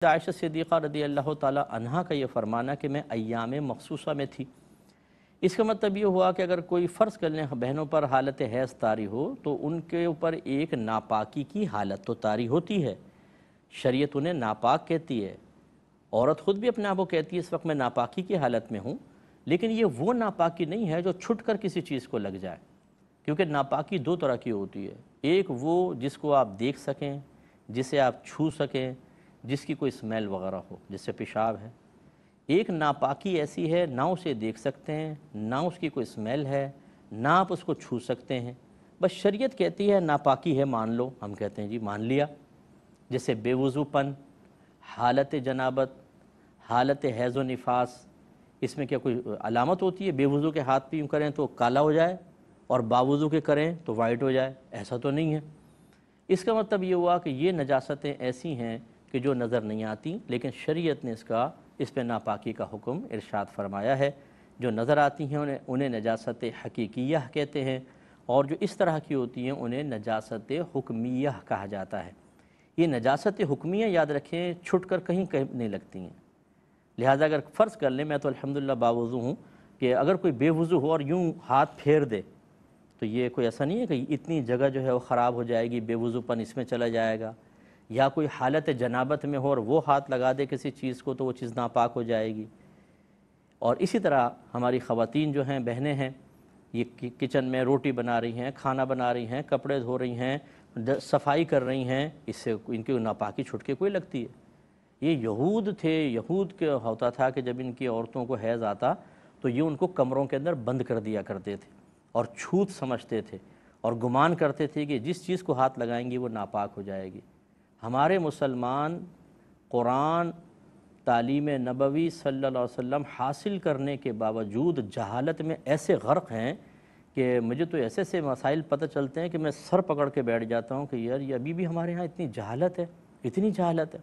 عائشہ صدیقہ رضی اللہ تعالی عنہا کا یہ فرمانا کہ میں ایام مخصوصہ میں تھی، اس کا مطلب یہ ہوا کہ اگر کوئی فرض کر لیں بہنوں پر حالت حیض طاری ہو تو ان کے اوپر ایک ناپاکی کی حالت تو طاری ہوتی ہے، شریعت انہیں ناپاک کہتی ہے، عورت خود بھی اپنے آپ کو کہتی ہے اس وقت میں ناپاکی کی حالت میں ہوں، لیکن یہ وہ ناپاکی نہیں ہے جو چھٹ کر کسی چیز کو لگ جائے، کیونکہ ناپاکی دو طرح کی ہوتی ہے، ایک وہ جس کو آپ دیکھ سکیں، جسے آپ چھو سکیں، جس کی کوئی اسمیل وغیرہ ہو، جس سے پیشاب ہے۔ ایک ناپاکی ایسی ہے نہ اسے دیکھ سکتے ہیں، نہ اس کی کوئی اسمیل ہے، نہ آپ اس کو چھو سکتے ہیں، بس شریعت کہتی ہے ناپاکی ہے مان لو، ہم کہتے ہیں جی مان لیا، جیسے بے وضو پن، حالت جنابت، حالت حیض و نفاس، اس میں کیا کوئی علامت ہوتی ہے بے وضو کے ہاتھ پہ یوں کریں تو کالا ہو جائے اور باوضو کے کریں تو وائٹ ہو جائے؟ ایسا تو نہیں ہے۔ اس کا مطلب یہ ہوا کہ یہ نجاستیں ایسی ہیں کہ جو نظر نہیں آتی، لیکن شریعت نے اس پہ ناپاکی کا حکم ارشاد فرمایا ہے۔ جو نظر آتی ہیں انہیں نجاست حقیقیہ کہتے ہیں، اور جو اس طرح کی ہوتی ہیں انہیں نجاست حکمیہ کہا جاتا ہے۔ یہ نجاست حکمیہ یاد رکھیں چھٹ کر کہیں نہیں لگتی ہیں، لہٰذا اگر فرض کر لیں میں تو الحمدللہ باوضو ہوں، کہ اگر کوئی بے وضو ہو اور یوں ہاتھ پھیر دے تو یہ کوئی ایسا نہیں ہے کہ اتنی جگہ جو ہے وہ خراب ہو جائے گی، بے وضو پن اس میں چلا جائے گا، یا کوئی حالت جنابت میں ہو اور وہ ہاتھ لگا دے کسی چیز کو تو وہ چیز ناپاک ہو جائے گی۔ اور اسی طرح ہماری خواتین جو ہیں، بہنیں ہیں، یہ کچن میں روٹی بنا رہی ہیں، کھانا بنا رہی ہیں، کپڑے دھو رہی ہیں، صفائی کر رہی ہیں، اس سے ان کی ناپاکی چھٹ کے کوئی لگتی ہے؟ یہ یہود تھے، یہود کے ہوتا تھا کہ جب ان کی عورتوں کو حیض آتا تو یہ ان کو کمروں کے اندر بند کر دیا کرتے تھے اور چھوت سمجھتے تھے اور گمان کرتے تھے کہ جس چیز کو ہاتھ لگائیں گے وہ ناپاک ہو جائے گی۔ ہمارے مسلمان قرآن، تعلیم نبوی صلی اللہ علیہ وسلم حاصل کرنے کے باوجود جہالت میں ایسے غرق ہیں کہ مجھے تو ایسے ایسے مسائل پتہ چلتے ہیں کہ میں سر پکڑ کے بیٹھ جاتا ہوں کہ یار یہ ابھی بھی ہمارے ہاں اتنی جہالت ہے، اتنی جہالت ہے۔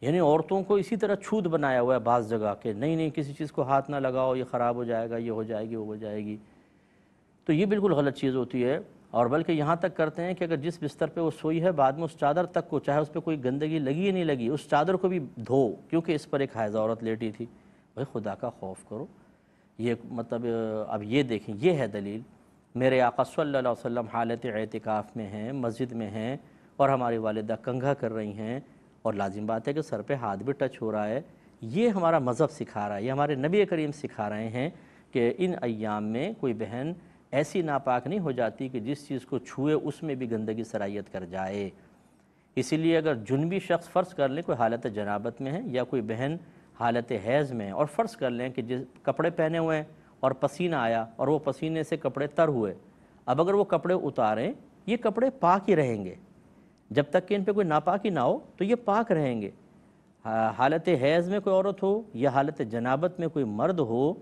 یعنی عورتوں کو اسی طرح چھوت بنایا ہوا ہے بعض جگہ کہ نہیں کسی چیز کو ہاتھ نہ لگاؤ، یہ خراب ہو جائے گا، یہ ہو جائے گی، وہ ہو جائے گی، تو یہ بالکل غلط چیز ہوتی ہے۔ اور بلکہ یہاں تک کرتے ہیں کہ اگر جس بستر پہ وہ سوئی ہے بعد میں اس چادر تک کو، چاہے اس پہ کوئی گندگی لگی یا نہیں لگی، اس چادر کو بھی دھو، کیونکہ اس پر ایک حائض عورت لیٹی تھی۔ بھائی خدا کا خوف کرو، یہ مطلب اب یہ دیکھیں، یہ ہے دلیل۔ میرے آقا صلی اللہ علیہ وسلم حالت اعتکاف میں ہیں، مسجد میں ہیں، اور ہماری والدہ کنگھا کر رہی ہیں، اور لازم بات ہے کہ سر پہ ہاتھ بھی ٹچ ہو رہا ہے۔ یہ ہمارا مذہب سکھا رہا ہے، یہ ہمارے نبی کریم سکھا رہے ہیں کہ ان ایام میں کوئی بہن ایسی ناپاک نہیں ہو جاتی کہ جس چیز کو چھوئے اس میں بھی گندگی سرایت کر جائے۔ اسی لیے اگر جنبی شخص فرض کر لیں کوئی حالت جنابت میں ہے، یا کوئی بہن حالت حیض میں ہے، اور فرض کر لیں کہ جس کپڑے پہنے ہوئے ہیں اور پسینہ آیا اور وہ پسینے سے کپڑے تر ہوئے، اب اگر وہ کپڑے اتاریں یہ کپڑے پاک ہی رہیں گے، جب تک کہ ان پہ کوئی ناپاکی نہ ہو تو یہ پاک رہیں گے۔ حالت حیض میں کوئی عورت ہو یا حالت جنابت میں کوئی مرد ہو،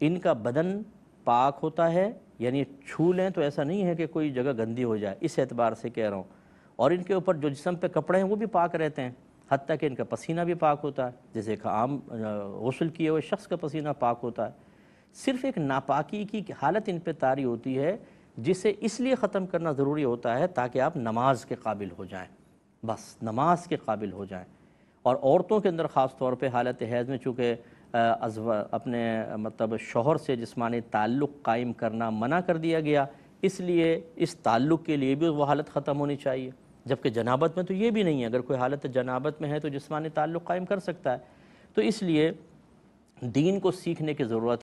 ان کا بدن پاک ہوتا ہے، یعنی چھو لیں تو ایسا نہیں ہے کہ کوئی جگہ گندی ہو جائے، اس اعتبار سے کہہ رہا ہوں، اور ان کے اوپر جو جسم پہ کپڑے ہیں وہ بھی پاک رہتے ہیں، حتیٰ کہ ان کا پسینہ بھی پاک ہوتا ہے، جیسے ایک عام غسل کیے ہوئے شخص کا پسینہ پاک ہوتا ہے۔ صرف ایک ناپاکی کی حالت ان پہ طاری ہوتی ہے جسے اس لیے ختم کرنا ضروری ہوتا ہے تاکہ آپ نماز کے قابل ہو جائیں، بس نماز کے قابل ہو جائیں۔ اور عورتوں کے اندر خاص طور پہ حالت حیض میں چونکہ اپنے مطلب شوہر سے جسمانی تعلق قائم کرنا منع کر دیا گیا، اس لیے اس تعلق کے لیے بھی وہ حالت ختم ہونی چاہیے، جبکہ جنابت میں تو یہ بھی نہیں ہے، اگر کوئی حالت جنابت میں ہے تو جسمانی تعلق قائم کر سکتا ہے۔ تو اس لیے دین کو سیکھنے کی ضرورت